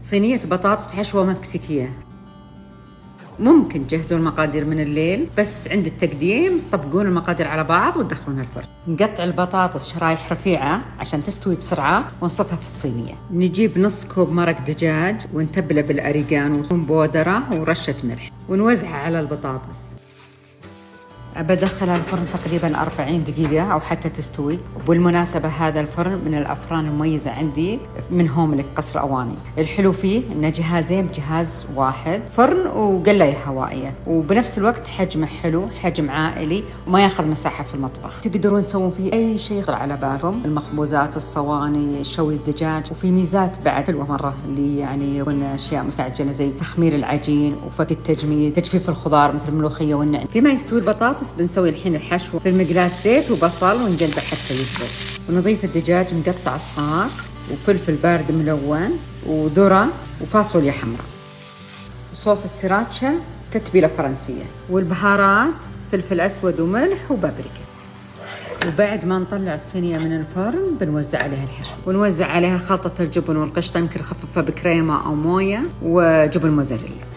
صينية بطاطس بحشوة مكسيكية. ممكن تجهزوا المقادير من الليل، بس عند التقديم طبقون المقادير على بعض وتدخلونها الفرن. نقطع البطاطس شرايح رفيعة عشان تستوي بسرعة ونصفها في الصينية. نجيب نص كوب مرق دجاج ونتبله بالأريجانو وثوم بودرة ورشة ملح ونوزعها على البطاطس. بدخلها الفرن تقريبا 40 دقيقة أو حتى تستوي. وبالمناسبة هذا الفرن من الأفران المميزة عندي من هوملك قصر أواني. الحلو فيه إنه جهازين بجهاز واحد، فرن وقلاية هوائية، وبنفس الوقت حجمه حلو، حجم عائلي وما ياخذ مساحة في المطبخ. تقدرون تسوون فيه أي شيء يخطر على بالكم، المخبوزات، الصواني، شوي الدجاج. وفي ميزات بعد حلوة مرة اللي يعني يكون أشياء مستعجلة زي تخمير العجين وفك التجميد، تجفيف الخضار مثل الملوخية والنعناع. فيما يستوي البطاطس بنسوي الحين الحشو في المقلاة زيت وبصل ونقلبه حتى يذبل. ونضيف الدجاج مقطع صغار وفلفل بارد ملون وذرة وفاصوليا حمراء. وصوص السراتشا تتبيلة فرنسية، والبهارات فلفل أسود وملح وبابريكا. وبعد ما نطلع الصينية من الفرن بنوزع عليها الحشو، ونوزع عليها خلطة الجبن والقشطة، يمكن نخففها بكريمة أو موية وجبن موزاريلا.